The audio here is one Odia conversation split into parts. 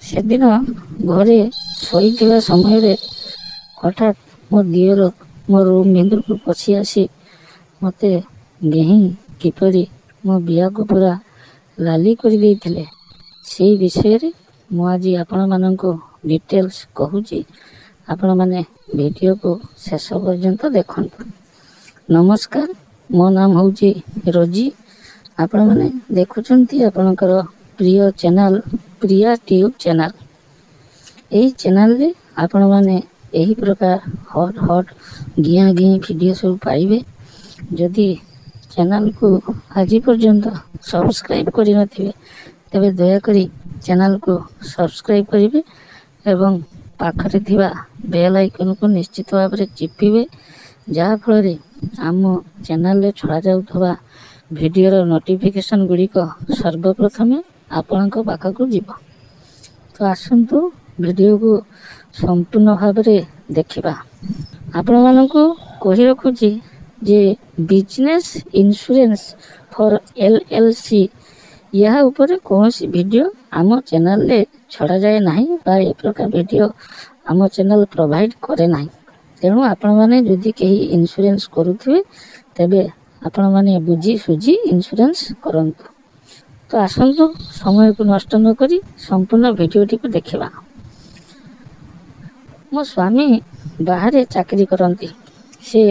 ସେଦିନ ଘରେ ଶୋଇଥିବା ସମୟରେ ହଠାତ୍ ମୋ ଦିଅର ମୋ ରୁମ୍ ଭିତରକୁ ପଶି ଆସି ମୋତେ ଗେହିଁ କିପରି ମୋ ବିୟାକୁ ପୁରା ଲାଲି କରିଦେଇଥିଲେ ସେଇ ବିଷୟରେ ମୁଁ ଆଜି ଆପଣମାନଙ୍କୁ ଡିଟେଲ୍ସ କହୁଛି। ଆପଣମାନେ ଭିଡ଼ିଓକୁ ଶେଷ ପର୍ଯ୍ୟନ୍ତ ଦେଖନ୍ତୁ। ନମସ୍କାର, ମୋ ନାମ ହେଉଛି ରୋଜି। ଆପଣମାନେ ଦେଖୁଛନ୍ତି ଆପଣଙ୍କର ପ୍ରିୟ ଚ୍ୟାନେଲ୍ ପ୍ରିୟା ଟ୍ୟୁବ୍ ଚ୍ୟାନେଲ୍। ଏହି ଚ୍ୟାନେଲରେ ଆପଣମାନେ ଏହି ପ୍ରକାର ହଟ୍ ଗିଆଁ ଭିଡ଼ିଓ ସବୁ ପାଇବେ। ଯଦି ଚ୍ୟାନେଲକୁ ଆଜି ପର୍ଯ୍ୟନ୍ତ ସବସ୍କ୍ରାଇବ୍ କରିନଥିବେ ତେବେ ଦୟାକରି ଚ୍ୟାନେଲକୁ ସବସ୍କ୍ରାଇବ୍ କରିବେ ଏବଂ ପାଖରେ ଥିବା ବେଲ୍ ଆଇକନକୁ ନିଶ୍ଚିତ ଭାବରେ ଚିପିବେ, ଯାହାଫଳରେ ଆମ ଚ୍ୟାନେଲରେ ଛଡ଼ାଯାଉଥିବା ଭିଡ଼ିଓର ନୋଟିଫିକେସନ୍ ଗୁଡ଼ିକ ସର୍ବପ୍ରଥମେ ଆପଣଙ୍କ ପାଖକୁ ଯିବ। ତ ଆସନ୍ତୁ ଭିଡ଼ିଓକୁ ସମ୍ପୂର୍ଣ୍ଣ ଭାବରେ ଦେଖିବା। ଆପଣମାନଙ୍କୁ କହି ରଖୁଛି ଯେ ବିଜନେସ୍ ଇନ୍ସୁରାନ୍ସ ଫର୍ LLC ଏହା ଉପରେ କୌଣସି ଭିଡ଼ିଓ ଆମ ଚ୍ୟାନେଲରେ ଛଡ଼ାଯାଏ ନାହିଁ ବା ଏ ପ୍ରକାର ଭିଡ଼ିଓ ଆମ ଚ୍ୟାନେଲ ପ୍ରୋଭାଇଡ଼ କରେ ନାହିଁ। ତେଣୁ ଆପଣମାନେ ଯଦି କେହି ଇନ୍ସୁରାନ୍ସ କରୁଥିବେ ତେବେ ଆପଣମାନେ ବୁଝି ସୁଝି ଇନ୍ସୁରାନ୍ସ କରନ୍ତୁ। ତ ଆସନ୍ତୁ ସମୟକୁ ନଷ୍ଟ ନକରି ସମ୍ପୂର୍ଣ୍ଣ ଭିଡ଼ିଓଟିକୁ ଦେଖିବା। ମୋ ସ୍ୱାମୀ ବାହାରେ ଚାକିରି କରନ୍ତି। ସେ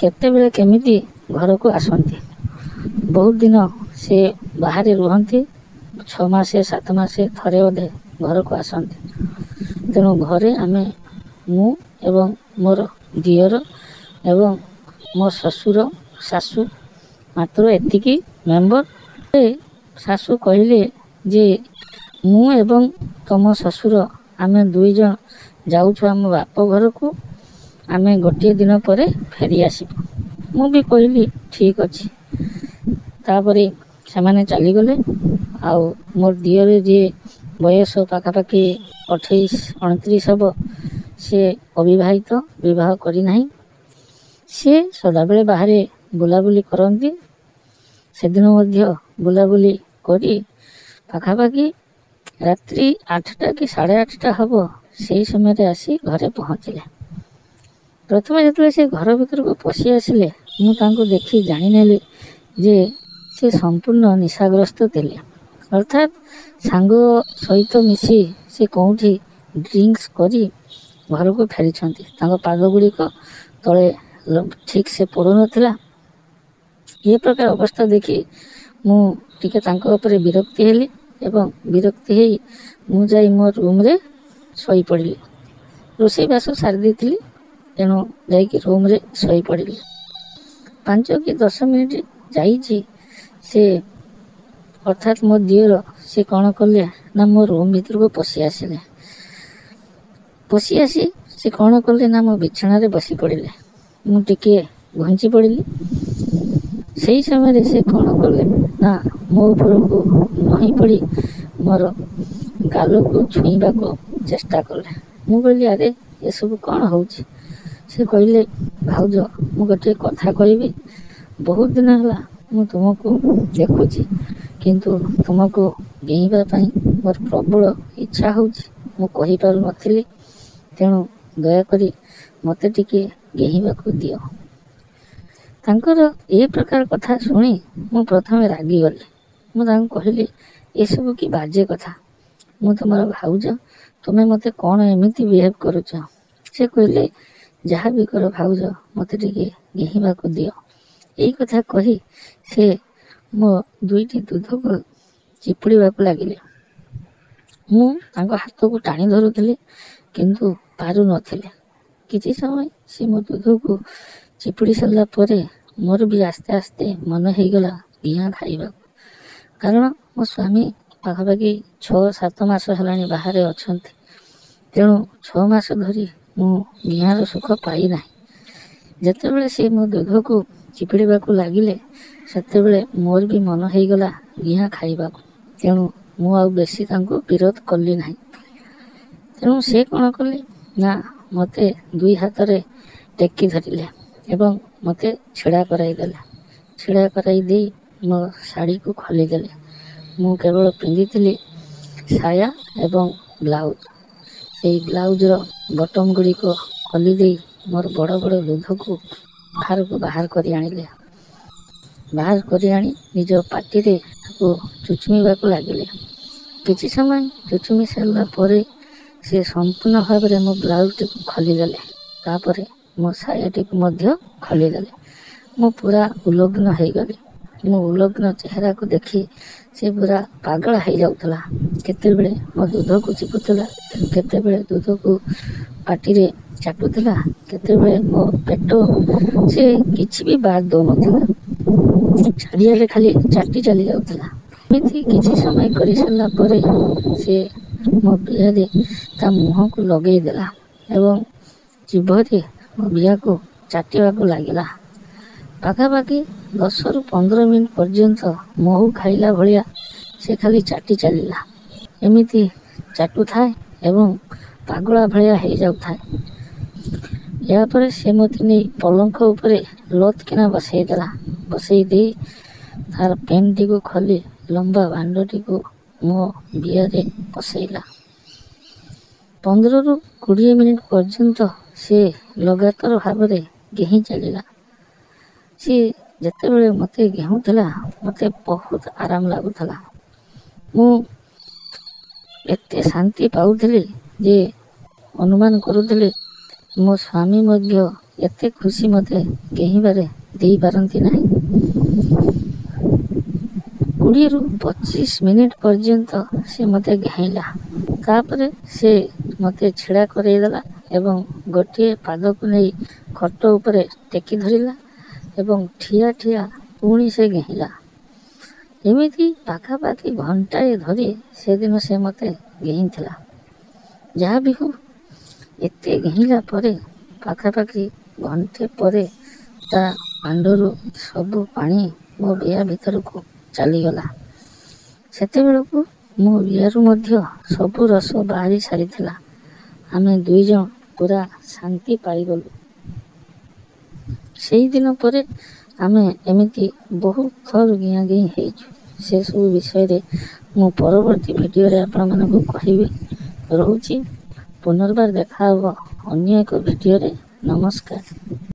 କେତେବେଳେ କେମିତି ଘରକୁ ଆସନ୍ତି। ବହୁତ ଦିନ ସେ ବାହାରେ ରୁହନ୍ତି। 6 ମାସେ 7 ମାସେ ଥରେ ଅଧେ ଘରକୁ ଆସନ୍ତି। ତେଣୁ ଘରେ ଆମେ ମୁଁ ଏବଂ ମୋର ଦିଅର ଏବଂ ମୋ ଶ୍ୱଶୁର ଶାଶୁ ମାତ୍ର ଏତିକି ମେମ୍ବର। ଶାଶୁ କହିଲେ ଯେ ମୁଁ ଏବଂ ତମ ଶ୍ୱଶୁର ଆମେ 2 ଜଣ ଯାଉଛୁ ଆମ ବାପ ଘରକୁ, ଆମେ ଗୋଟିଏ ଦିନ ପରେ ଫେରି ଆସିବୁ। ମୁଁ ବି କହିଲି ଠିକ୍ ଅଛି। ତାପରେ ସେମାନେ ଚାଲିଗଲେ। ଆଉ ମୋର ଦିଅର ଯିଏ ବୟସ ପାଖାପାଖି 28-29 ହେବ, ସେ ଅବିବାହିତ, ବିବାହ କରିନାହିଁ। ସେ ସଦାବେଳେ ବାହାରେ ବୁଲାବୁଲି କରନ୍ତି। ସେଦିନ ମଧ୍ୟ ବୁଲାବୁଲି କରି ପାଖାପାଖି ରାତ୍ରି 8ଟା କି 8:30 ହେବ ସେହି ସମୟରେ ଆସି ଘରେ ପହଞ୍ଚିଲେ। ପ୍ରଥମେ ଯେତେବେଳେ ସେ ଘର ଭିତରକୁ ପଶି ଆସିଲେ ମୁଁ ତାଙ୍କୁ ଦେଖି ଜାଣିନେଲି ଯେ ସେ ସମ୍ପୂର୍ଣ୍ଣ ନିଶାଗ୍ରସ୍ତ ଥିଲେ। ଅର୍ଥାତ୍ ସାଙ୍ଗ ସହିତ ମିଶି ସେ କେଉଁଠି ଡ୍ରିଙ୍କସ୍ କରି ଘରକୁ ଫେରିଛନ୍ତି। ତାଙ୍କ ପାଦ ଗୁଡ଼ିକ ତଳେ ଠିକ୍ ସେ ପଡ଼ୁନଥିଲା। ଏ ପ୍ରକାର ଅବସ୍ଥା ଦେଖି ମୁଁ ଟିକେ ତାଙ୍କ ଉପରେ ବିରକ୍ତି ହେଲି ଏବଂ ବିରକ୍ତି ହେଇ ମୁଁ ଯାଇ ମୋ ରୁମ୍ରେ ଶୋଇପଡ଼ିଲି। ରୋଷେଇବାସ ସାରି ଦେଇଥିଲି, ତେଣୁ ଯାଇକି ରୁମ୍ରେ ଶୋଇପଡ଼ିଲି। 5 କି 10 ମିନିଟ୍ ଯାଇଛି, ସେ ଅର୍ଥାତ୍ ମୋ ଦିଅର ସେ କ'ଣ କଲେ ନା ମୋ ରୁମ୍ ଭିତରକୁ ପଶି ଆସିଲେ। ପଶି ଆସି ସେ କ'ଣ କଲେ ନା ମୋ ବିଛଣାରେ ବସି ପଡ଼ିଲେ। ମୁଁ ଟିକିଏ ଘୁଞ୍ଚି ପଡ଼ିଲି। ସେହି ସମୟରେ ସେ କ'ଣ କଲେ ନା ମୋ ଉପରକୁ ନଇଁ ପଡ଼ି ମୋର ଗାଲକୁ ଛୁଇଁବାକୁ ଚେଷ୍ଟା କଲେ। ମୁଁ କହିଲି ଆରେ ଏସବୁ କ'ଣ ହେଉଛି? ସେ କହିଲେ ଭାଉଜ, ମୁଁ ଗୋଟିଏ କଥା କହିବି। ବହୁତ ଦିନ ହେଲା ମୁଁ ତୁମକୁ ଦେଖୁଛି, କିନ୍ତୁ ତୁମକୁ ଡେଇଁବା ପାଇଁ ମୋର ପ୍ରବଳ ଇଚ୍ଛା ହେଉଛି। ମୁଁ କହିପାରୁନଥିଲି, ତେଣୁ ଦୟାକରି ମୋତେ ଟିକେ ଡେଇଁବାକୁ ଦିଅ। ତାଙ୍କର ଏ ପ୍ରକାର କଥା ଶୁଣି ମୁଁ ପ୍ରଥମେ ରାଗିଗଲି। ମୁଁ ତାଙ୍କୁ କହିଲି ଏସବୁ କି ବାଜେ କଥା। ମୁଁ ତୁମର ଭାଉଜ, ତୁମେ ମୋତେ କ'ଣ ଏମିତି ବିହେଭ୍ କରୁଛ? ସେ କହିଲେ ଯାହା ବି କର ଭାଉଜ, ମୋତେ ଟିକେ ଡେଇଁବାକୁ ଦିଅ। ଏଇ କଥା କହି ସେ ମୋ 2ଟି ଦୁଧକୁ ଚିପୁଡ଼ିବାକୁ ଲାଗିଲେ। ମୁଁ ତାଙ୍କ ହାତକୁ ଟାଣି ଧରୁଥିଲି, କିନ୍ତୁ ପାରୁନଥିଲି। କିଛି ସମୟ ସେ ମୋ ଦୁଧକୁ ଚିପୁଡ଼ି ସାରିଲା ପରେ ମୋର ବି ଆସ୍ତେ ଆସ୍ତେ ମନ ହେଇଗଲା ଡିଆଁ ଖାଇବାକୁ। କାରଣ ମୋ ସ୍ୱାମୀ ପାଖାପାଖି 6-7 ମାସ ହେଲାଣି ବାହାରେ ଅଛନ୍ତି। ତେଣୁ 6 ମାସ ଧରି ମୁଁ ଡିଆଁର ସୁଖ ପାଇନାହିଁ। ଯେତେବେଳେ ସେ ମୋ ଦୁଧକୁ ଚିପୁଡ଼ିବାକୁ ଲାଗିଲେ ସେତେବେଳେ ମୋର ବି ମନ ହେଇଗଲା ଡିଆଁ ଖାଇବାକୁ। ତେଣୁ ମୁଁ ଆଉ ବେଶୀ ତାଙ୍କୁ ବିରୋଧ କଲି ନାହିଁ। ତେଣୁ ସେ କ'ଣ କଲେ ନା ମୋତେ 2 ହାତରେ ଟେକି ଧରିଲେ ଏବଂ ମୋତେ ଛିଡ଼ା କରାଇଦେଲେ। ଛିଡ଼ା କରାଇ ଦେଇ ମୋ ଶାଢ଼ୀକୁ ଖୋଲିଦେଲେ। ମୁଁ କେବଳ ପିନ୍ଧିଥିଲି ସାୟା ଏବଂ ବ୍ଲାଉଜ୍। ସେଇ ବ୍ଲାଉଜ୍ର ବଟମ୍ ଗୁଡ଼ିକ ଖୋଲି ଦେଇ ମୋର ବଡ଼ ବଡ଼ ଦୁଧକୁ ବାହାର କରି ଆଣିଲେ। ବାହାର କରି ଆଣି ନିଜ ପାଟିରେ ତାକୁ ଚୁଚୁମିବାକୁ ଲାଗିଲେ। କିଛି ସମୟ ଚୁଚୁମି ସାରିଲା ପରେ ସେ ସମ୍ପୂର୍ଣ୍ଣ ଭାବରେ ମୋ ବ୍ଲାଉଜ୍ଟିକୁ ଖୋଲିଦେଲେ। ତାପରେ ମୋ ସାୟାଟିକୁ ମଧ୍ୟ ଖୋଲିଦେଲେ। ମୁଁ ପୁରା ଉଲଗ୍ନ ହେଇଗଲି। ମୋ ଉଲଗ୍ନ ଚେହେରାକୁ ଦେଖି ସେ ପୁରା ପାଗଳ ହେଇଯାଉଥିଲା। କେତେବେଳେ ମୋ ଦୁଧକୁ ଚିପୁଥିଲା, କେତେବେଳେ ଦୁଧକୁ ପାଟିରେ ଚାଟୁଥିଲା, କେତେବେଳେ ମୋ ପେଟ ସେ କିଛି ବି ବାଦ ଦେଉନଥିଲା। ଚାରିଆଡ଼େ ଖାଲି ଚାଟି ଚାଲି ଯାଉଥିଲା। ଏମିତି କିଛି ସମୟ କରିସାରିଲା ପରେ ସେ ମୋ ବିହାରେ ତା ମୁହଁକୁ ଲଗେଇ ଦେଲା ଏବଂ ଜିଭରେ ମୋ ବିହାକୁ ଚାଟିବାକୁ ଲାଗିଲା। ପାଖାପାଖି 10ରୁ 15 ମିନିଟ୍ ପର୍ଯ୍ୟନ୍ତ ମହୁ ଖାଇଲା ଭଳିଆ ସେ ଖାଲି ଚାଟି ଚାଲିଲା। ଏମିତି ଚାଟୁଥାଏ ଏବଂ ପାଗଳା ଭଳିଆ ହେଇଯାଉଥାଏ। ଏହାପରେ ସେ ମୋତେ ନେଇ ପଲଙ୍କ ଉପରେ ଲଥ୍ କିନା ବସେଇ ଦେଲା। ବସେଇ ଦେଇ ତାର ପେଣ୍ଟଟିକୁ ଖୋଲି ଲମ୍ବା ବାଣ୍ଡଟିକୁ ମୋ ବିହାରେ ପସେଇଲା। 15ରୁ 20 ମିନିଟ୍ ପର୍ଯ୍ୟନ୍ତ ସେ ଲଗାତାର ଭାବରେ ଘେହିଁ ଚାଲିଲା। ସିଏ ଯେତେବେଳେ ମୋତେ ଘେହୁଁଥିଲା ମୋତେ ବହୁତ ଆରାମ ଲାଗୁଥିଲା। ମୁଁ ଏତେ ଶାନ୍ତି ପାଉଥିଲି ଯେ ଅନୁମାନ କରୁଥିଲି ମୋ ସ୍ୱାମୀ ମଧ୍ୟ ଏତେ ଖୁସି ମୋତେ ଘେହିବାରେ ଦେଇପାରନ୍ତି ନାହିଁ। 20ରୁ 25 ମିନିଟ୍ ପର୍ଯ୍ୟନ୍ତ ସେ ମୋତେ ଘେଇଁଲା। ତାପରେ ସେ ମୋତେ ଛିଡ଼ା କରେଇଦେଲା ଏବଂ ଗୋଟିଏ ପାଦକୁ ନେଇ ଖଟ ଉପରେ ଟେକି ଧରିଲା ଏବଂ ଠିଆ ଠିଆ ପୁଣି ସେ ଘେଇଁଲା। ଏମିତି ପାଖାପାଖି ଘଣ୍ଟାଏ ଧରି ସେଦିନ ସେ ମୋତେ ଘେଇଁଥିଲା। ଯାହା ବି ହଉ, ଏତେ ଘେଇଁଲା ପରେ ପାଖାପାଖି ଘଣ୍ଟେ ପରେ ତା କାଣ୍ଡରୁ ସବୁ ପାଣି ମୋ ବିହା ଭିତରକୁ ଚାଲିଗଲା। ସେତେବେଳକୁ ମୋ ବିହାରୁ ମଧ୍ୟ ସବୁ ରସ ବାହାରି ସାରିଥିଲା। ଆମେ ଦୁଇଜଣ ପୁରା ଶାନ୍ତି ପାଇଗଲୁ। ସେଇଦିନ ପରେ ଆମେ ଏମିତି ବହୁତ ଥର ଗିଆଁଗିଇଁ ହେଇଛୁ। ସେସବୁ ବିଷୟରେ ମୁଁ ପରବର୍ତ୍ତୀ ଭିଡ଼ିଓରେ ଆପଣମାନଙ୍କୁ କହିବି। ରହୁଛି। ପୁନର୍ବାର ଦେଖା ହେବ ଅନ୍ୟ ଏକ ଭିଡ଼ିଓରେ। ନମସ୍କାର।